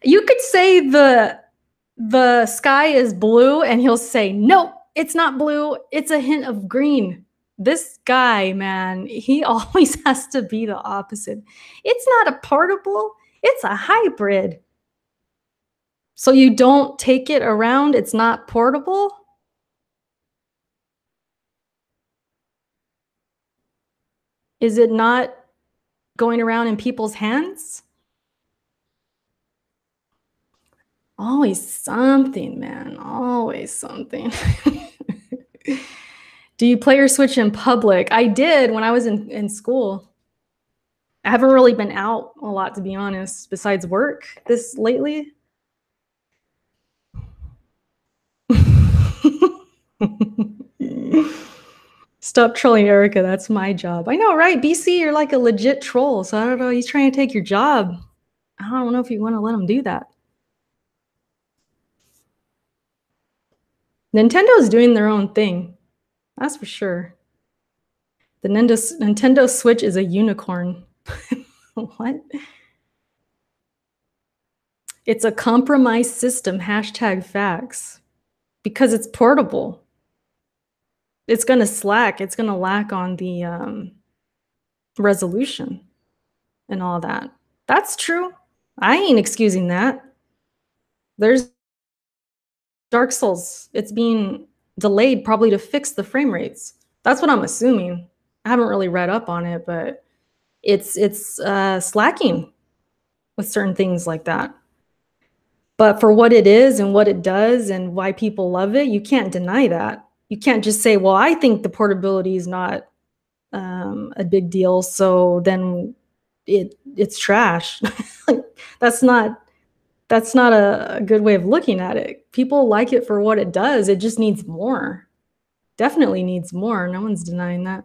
You could say the sky is blue and he'll say, nope, it's not blue. It's a hint of green. This guy, man, he always has to be the opposite. It's not a portable. It's a hybrid. So you don't take it around. It's not portable. Is it not going around in people's hands? Always something, man. Always something. Do you play your Switch in public? I did when I was in school. I haven't really been out a lot, to be honest, besides work lately. Stop trolling Erica. That's my job. I know, right? BC, you're like a legit troll. So I don't know. He's trying to take your job. I don't know if you want to let him do that. Nintendo's doing their own thing. That's for sure. The Nintendo Switch is a unicorn. What? It's a compromised system. #facts. Because it's portable. It's going to slack. It's going to lack on the resolution and all that. That's true. I ain't excusing that. There's Dark Souls. It's being delayed probably to fix the frame rates. That's what I'm assuming. I haven't really read up on it, but it's slacking with certain things like that. But for what it is and what it does and why people love it, you can't deny that. You can't just say, well, I think the portability is not a big deal, so then it's trash. Like, that's not a good way of looking at it. People like it for what it does. It just needs more. Definitely needs more. No one's denying that.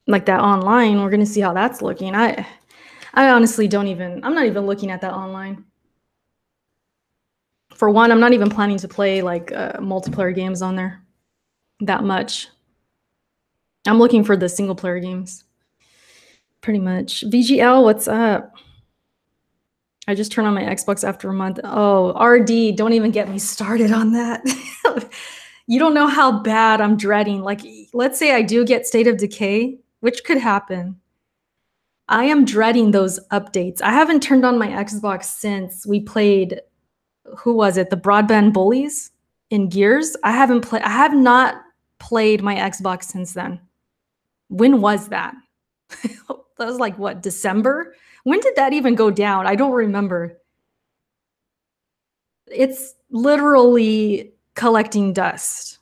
Like that online, we're gonna see how that's looking. I honestly I'm not even looking at that online. For one, I'm not even planning to play like multiplayer games on there that much. I'm looking for the single player games. Pretty much. VGL, what's up? I just turned on my Xbox after a month. Oh, RD, don't even get me started on that. You don't know how bad I'm dreading. Like, let's say I do get State of Decay, which could happen. I am dreading those updates. I haven't turned on my Xbox since we played, who was it? The Broadband Bullies in Gears. I have not played my Xbox since then. When was that? That was like, what, December? When did that even go down? I don't remember. It's literally collecting dust.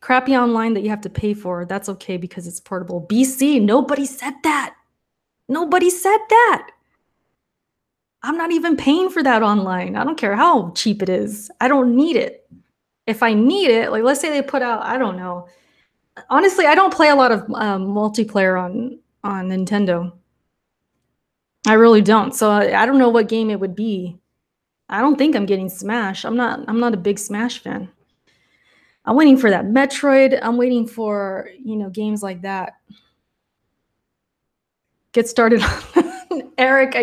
Crappy online that you have to pay for, that's okay because it's portable. BC, nobody said that. Nobody said that. I'm not even paying for that online. I don't care how cheap it is. I don't need it. If I need it, like let's say they put out, I don't know. Honestly, I don't play a lot of multiplayer on Nintendo. I really don't. So I don't know what game it would be. I don't think I'm getting Smash. I'm not a big Smash fan. I'm waiting for that Metroid. I'm waiting for, games like that. Get started on Eric,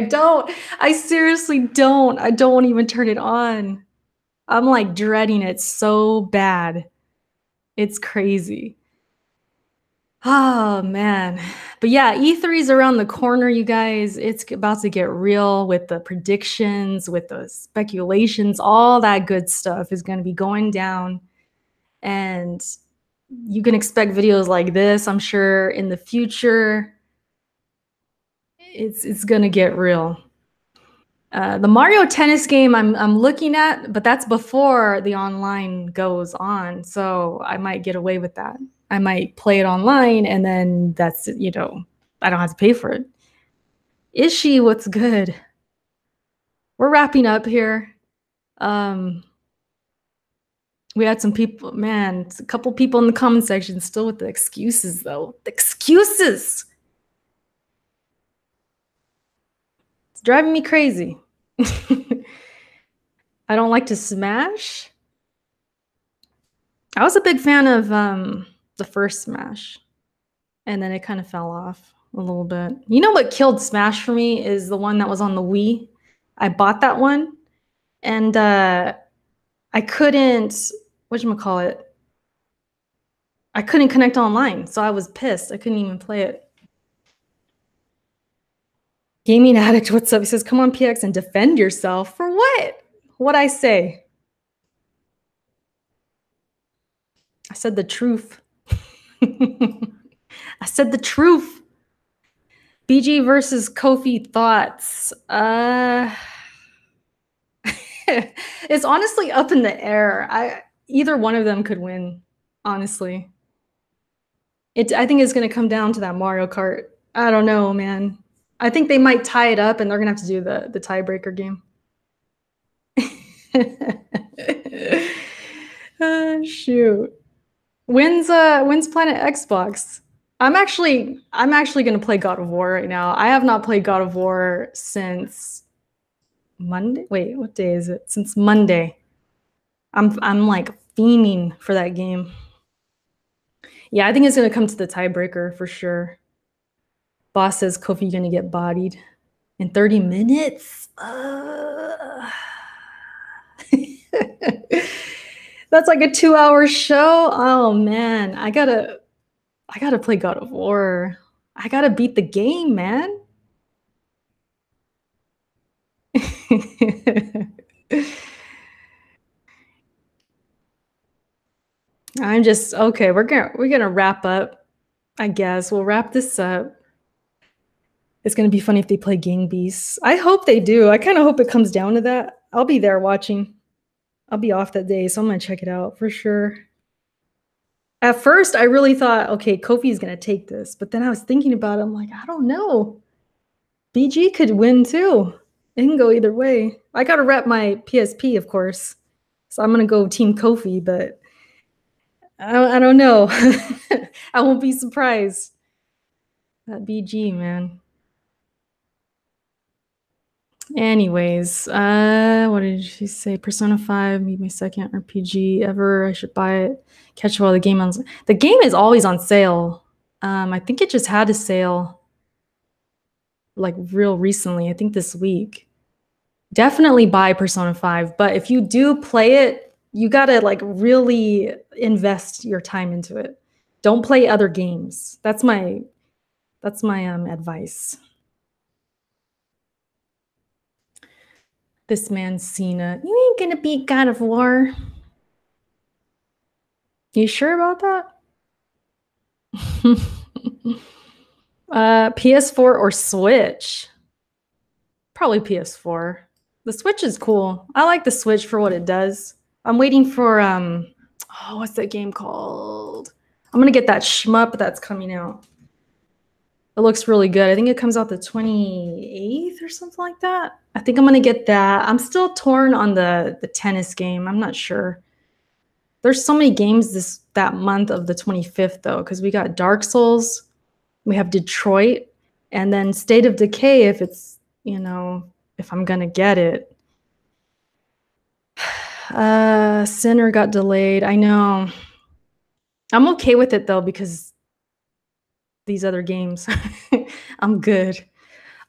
I seriously don't. I don't even turn it on. I'm like dreading it so bad. It's crazy. Oh man. But yeah, E3's around the corner, you guys. It's about to get real with the predictions, with the speculations, all that good stuff is going to be going down. And you can expect videos like this, I'm sure, in the future. It's going to get real. The Mario Tennis game I'm looking at, but that's before the online goes on. So I might get away with that. I might play it online and then that's, I don't have to pay for it. Ishi, what's good? We're wrapping up here. We had some people, man, a couple people in the comment section still with the excuses though. The excuses. It's driving me crazy. I don't like to Smash. I was a big fan of the first Smash, and then it kind of fell off a little bit. You know what killed Smash for me is the one that was on the Wii. I bought that one, and I couldn't, whatchamacallit, I couldn't connect online, so I was pissed. I couldn't even play it. Gaming Addict, what's up? He says, come on, PX, and defend yourself. For what? What'd I say? I said the truth. I said the truth. BG versus Kofi thoughts. It's honestly up in the air. Either one of them could win, honestly. I think it's going to come down to that Mario Kart. I don't know, man. I think they might tie it up and they're going to have to do the tiebreaker game. Shoot. When's Planet Xbox? I'm actually gonna play God of War right now. I have not played God of War since Monday. Wait, what day is it? Since Monday. I'm like fiending for that game. Yeah, I think it's gonna come to the tiebreaker for sure. Boss says Kofi gonna get bodied in 30 minutes. That's like a 2-hour show. Oh man, I gotta play God of War. I gotta beat the game, man. I'm just okay. We're gonna wrap up. I guess we'll wrap this up. It's gonna be funny if they play Gang Beasts. I hope they do. I kind of hope it comes down to that. I'll be there watching. I'll be off that day, so I'm gonna check it out for sure. At first, I really thought, okay, Kofi's gonna take this, but then I was thinking about it. I'm like, I don't know. BG could win too. It can go either way. I gotta rep my PSP, of course, so I'm gonna go Team Kofi, but I don't know. I won't be surprised. That BG, man. Anyways, what did she say? Persona 5, be my second RPG ever. I should buy it. Catch while the game on. The game is always on sale. I think it just had a sale like real recently. I think this week. Definitely buy Persona 5, but if you do play it, you gotta like really invest your time into it. Don't play other games. That's my advice. This man Cena, you ain't gonna beat God of War. You sure about that? PS4 or Switch? Probably PS4. The Switch is cool. I like the Switch for what it does. I'm waiting for what's that game called? I'm gonna get that shmup that's coming out. It looks really good. I think it comes out the 28th or something like that. I think I'm gonna get that. I'm still torn on the tennis game. I'm not sure. There's so many games that month of the 25th though, because we got Dark Souls, we have Detroit, and then State of Decay if it's, if I'm gonna get it. Sinner got delayed. I know. I'm okay with it though because these other games. I'm good.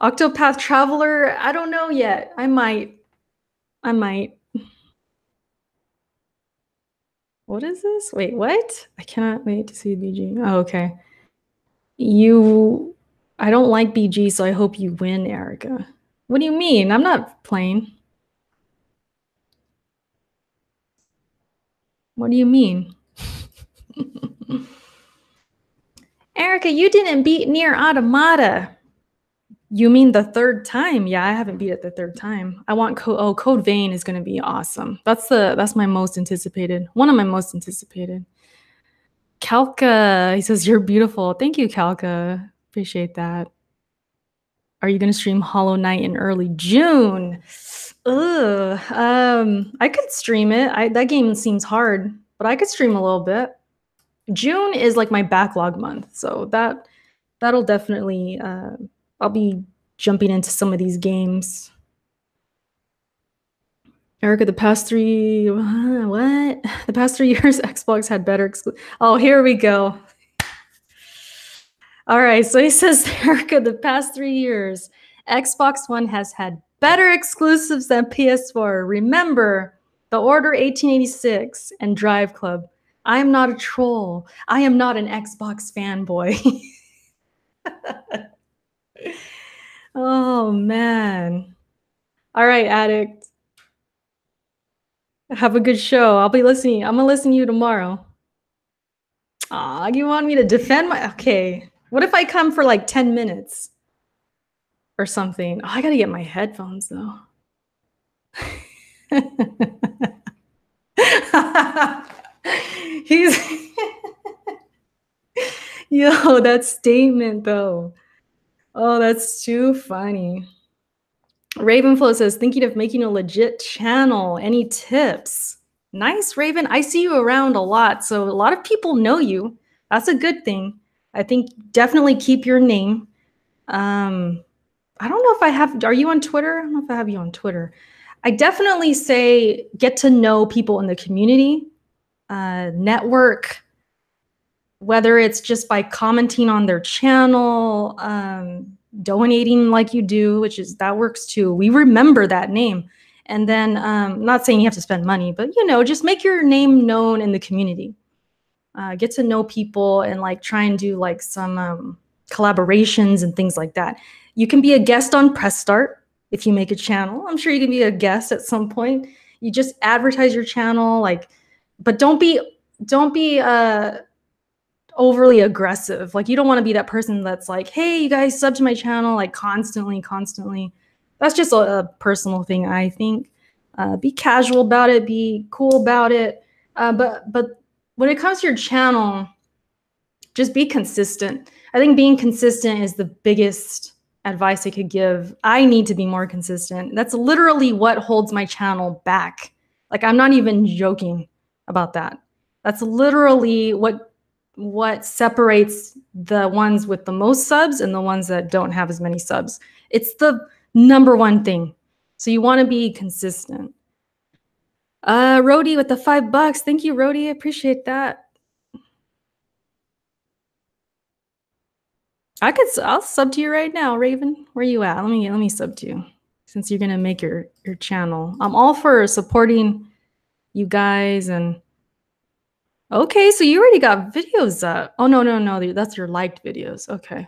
Octopath Traveler, I don't know yet. I might. What is this? Wait, what? I cannot wait to see BG. Oh, okay. I don't like BG, so I hope you win, Erica. What do you mean? I'm not playing. What do you mean? Erica, you didn't beat Nier Automata. You mean the third time? Yeah, I haven't beat it the third time. I want Code Vein is gonna be awesome. That's my most anticipated. One of my most anticipated. Kalka, he says you're beautiful. Thank you, Kalka. Appreciate that. Are you gonna stream Hollow Knight in early June? Ugh. I could stream it. That game seems hard, but I could stream a little bit. June is like my backlog month, so that'll definitely I'll be jumping into some of these games. Erica, the past 3 what? The past 3 years, Xbox had better Oh, here we go. All right, so he says, Erica, the past 3 years, Xbox One has had better exclusives than PS4. Remember, The Order 1886 and Drive Club. I am not a troll. I am not an Xbox fanboy. Oh, man. All right, Addict. Have a good show. I'll be listening. I'm going to listen to you tomorrow. Aw, you want me to defend my... Okay. What if I come for like 10 minutes or something? Oh, I got to get my headphones, though. He's... Yo, that statement, though. Oh, that's too funny. Ravenflow says, thinking of making a legit channel. Any tips? Nice, Raven. I see you around a lot, so a lot of people know you. That's a good thing. I think definitely keep your name. I don't know if I have, are you on Twitter? I don't know if I have you on Twitter. I definitely say get to know people in the community, network, whether it's just by commenting on their channel, donating like you do, which is, that works too. We remember that name. And then, not saying you have to spend money, but just make your name known in the community. Get to know people and like try and do like some collaborations and things like that. You can be a guest on Press Start if you make a channel. I'm sure you can be a guest at some point. You just advertise your channel, like, but don't be overly aggressive. Like, you don't want to be that person that's like, hey, you guys sub to my channel, like constantly. That's just a personal thing, I think. Be casual about it, be cool about it. But when it comes to your channel, just be consistent. I think being consistent is the biggest advice I could give. I need to be more consistent. That's literally what holds my channel back. Like, I'm not even joking about that. That's literally what separates the ones with the most subs and the ones that don't have as many subs. It's the #1 thing. So you want to be consistent. Rody with the $5. Thank you, Rody. I appreciate that. I'll sub to you right now, Raven. Where you at? Let me sub to you, since you're gonna make your channel. I'm all for supporting you guys. And okay, so you already got videos up. Oh no, that's your liked videos. Okay.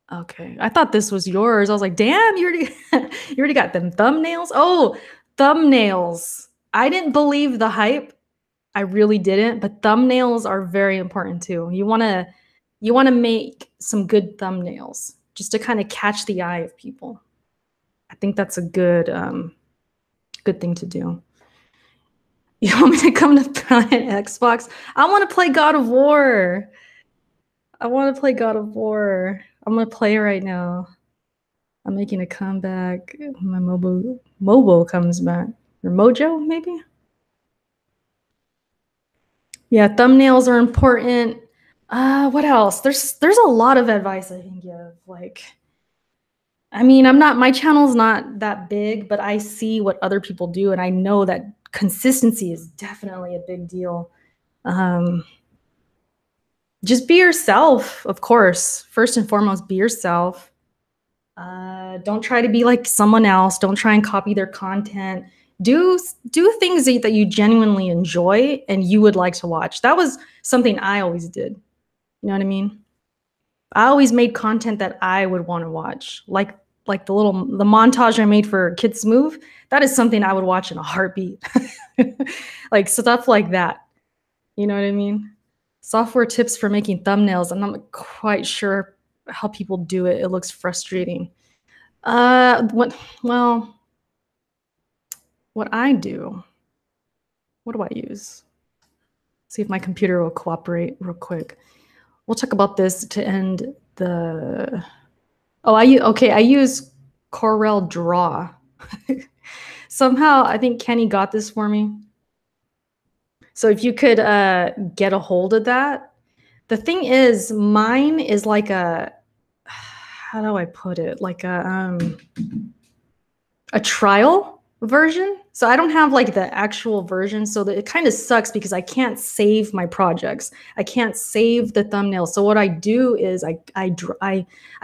I thought this was yours. I was like, damn, you already got them thumbnails. Oh, thumbnails. I didn't believe the hype. I really didn't, but thumbnails are very important too. You want to make some good thumbnails just to kind of catch the eye of people. I think that's a good thing to do. You want me to come to Planet Xbox? I want to play God of War. I'm going to play right now. I'm making a comeback. My mobile comes back. Or Mojo, maybe? Yeah, thumbnails are important. What else? There's a lot of advice I can give. Like, I mean, my channel's not that big, but I see what other people do, and I know that consistency is definitely a big deal. Just be yourself, of course. First and foremost, be yourself. Don't try to be like someone else. Don't try and copy their content. Do things that you genuinely enjoy and you would like to watch. That was something I always did. You know what I mean? I always made content that I would want to watch. Like the montage I made for Kids Move. That is something I would watch in a heartbeat. Like stuff like that. You know what I mean? Software tips for making thumbnails. I'm not quite sure how people do it. It looks frustrating. What I do, what do I use? See if my computer will cooperate real quick. We'll talk about this to end the, I use Corel Draw. Somehow, I think Kenny got this for me. So if you could get a hold of that. The thing is, mine is like a, how do I put it? Like a trial version. So I don't have like the actual version. So that it kind of sucks because I can't save my projects. I can't save the thumbnails. So what I do is I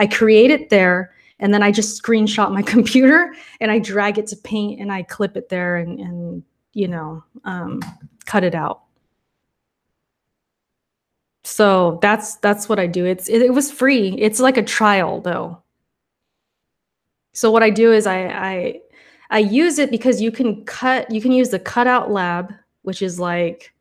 create it there, and then I just screenshot my computer and I drag it to Paint and I clip it there and cut it out. So that's what I do. It was free. It's like a trial though. So what I do is I use it because you can use the cutout lab, which is like,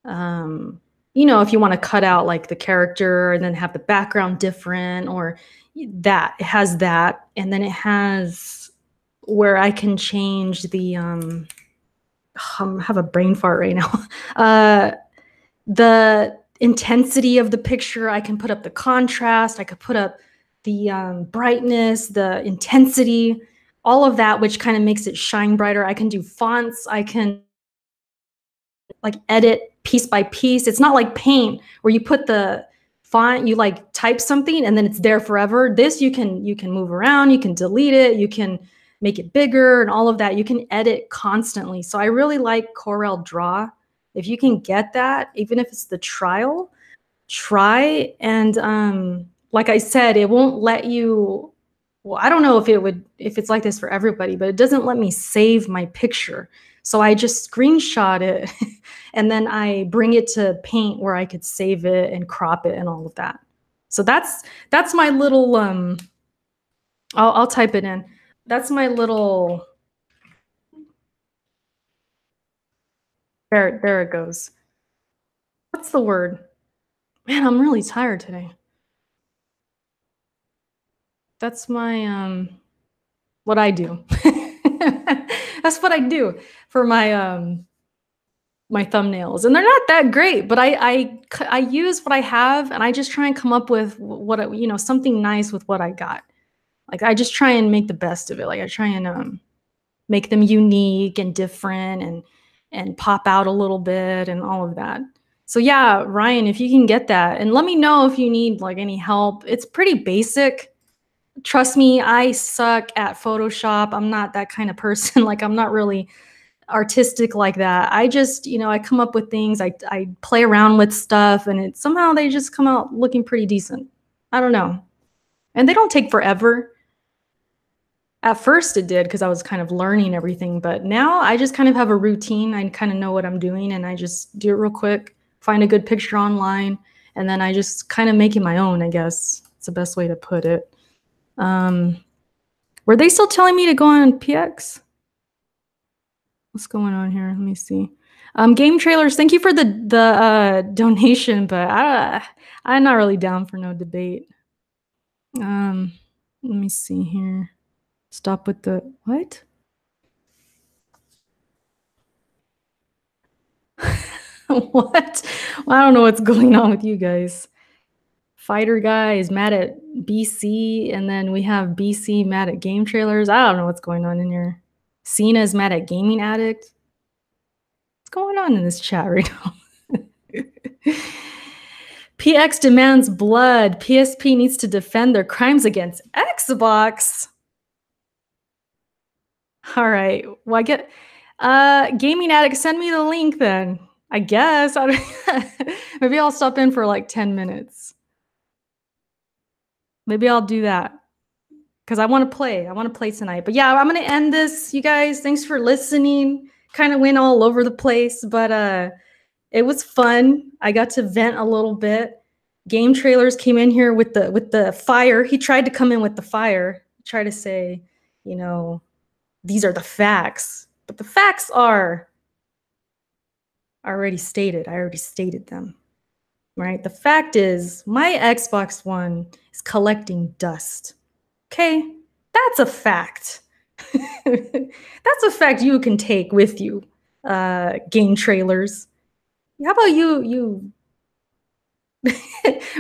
if you want to cut out like the character and then have the background different, or that, it has that. And then it has where I can change the, I have a brain fart right now. The intensity of the picture. I can put up the contrast. I could put up the brightness, the intensity, all of that, which kind of makes it shine brighter. I can do fonts. I can like edit piece by piece. It's not like Paint where you put the font, you like type something and then it's there forever. This you can move around, you can delete it, you can make it bigger and all of that. You can edit constantly. So I really like Corel Draw. If you can get that, even if it's the trial, try. And like I said, it won't let you, well, I don't know if it's like this for everybody, but it doesn't let me save my picture. So I just screenshot it and then I bring it to Paint where I could save it and crop it and all of that. So that's my little, I'll type it in. That's my little, there it goes. What's the word? Man, I'm really tired today. That's my, what I do. That's what I do for my, my thumbnails, and they're not that great, but I use what I have and I just try and come up with what, something nice with what I got. Like I just try and make the best of it. Like I try and make them unique and different and pop out a little bit and all of that. So yeah, Ryan, if you can get that, and let me know if you need like any help. It's pretty basic. Trust me, I suck at Photoshop. I'm not that kind of person. Like I'm not really artistic like that. I just, I come up with things. I play around with stuff and somehow they just come out looking pretty decent. I don't know. And they don't take forever. At first it did because I was kind of learning everything, but now I just kind of have a routine. I kind of know what I'm doing and I just do it real quick, find a good picture online, and then I just kind of make it my own, I guess. It's the best way to put it. Were they still telling me to go on PX? What's going on here? Let me see. Game trailers, thank you for the donation, but I'm not really down for no debate. Let me see here. Stop with the what? What? Well, I don't know what's going on with you guys. Fighter guy is mad at BC, and then we have BC mad at game trailers. I don't know what's going on in here. Cena is mad at Gaming Addict. What's going on in this chat right now? PX demands blood. PSP needs to defend their crimes against Xbox. All right. Well, I get Gaming Addict, send me the link then. I guess. Maybe I'll stop in for like 10 minutes. Maybe I'll do that. Because I want to play. I want to play tonight. But yeah, I'm going to end this, you guys. Thanks for listening. Kind of went all over the place, but it was fun. I got to vent a little bit. Game trailers came in here with the fire. He tried to come in with the fire. Try to say, these are the facts. But the facts are already stated. I already stated them. Right? The fact is, my Xbox One is collecting dust. Okay? That's a fact. That's a fact you can take with you, game trailers. How about you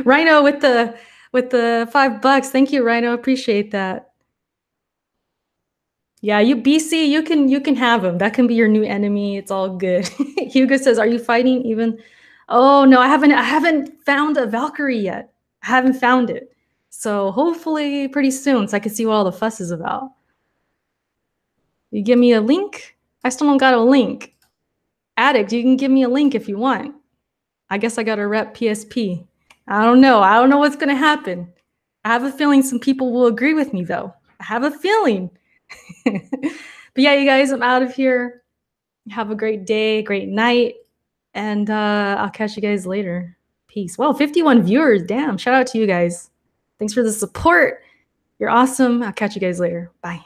Rhino with the $5? Thank you, Rhino. Appreciate that. Yeah, you BC, you can have him. That can be your new enemy. It's all good. Hugo says, "Are you fighting even?" Oh no, I haven't found a Valkyrie yet. I haven't found it. So hopefully pretty soon, so I can see what all the fuss is about. You give me a link? I still don't got a link. Addict, you can give me a link if you want. I guess I gotta rep PSP. I don't know. I don't know what's gonna happen. I have a feeling some people will agree with me though. I have a feeling. But yeah, you guys, I'm out of here. Have a great day, great night, and I'll catch you guys later. Peace. Well, 51 viewers. Damn. Shout out to you guys. Thanks for the support. You're awesome. I'll catch you guys later. Bye.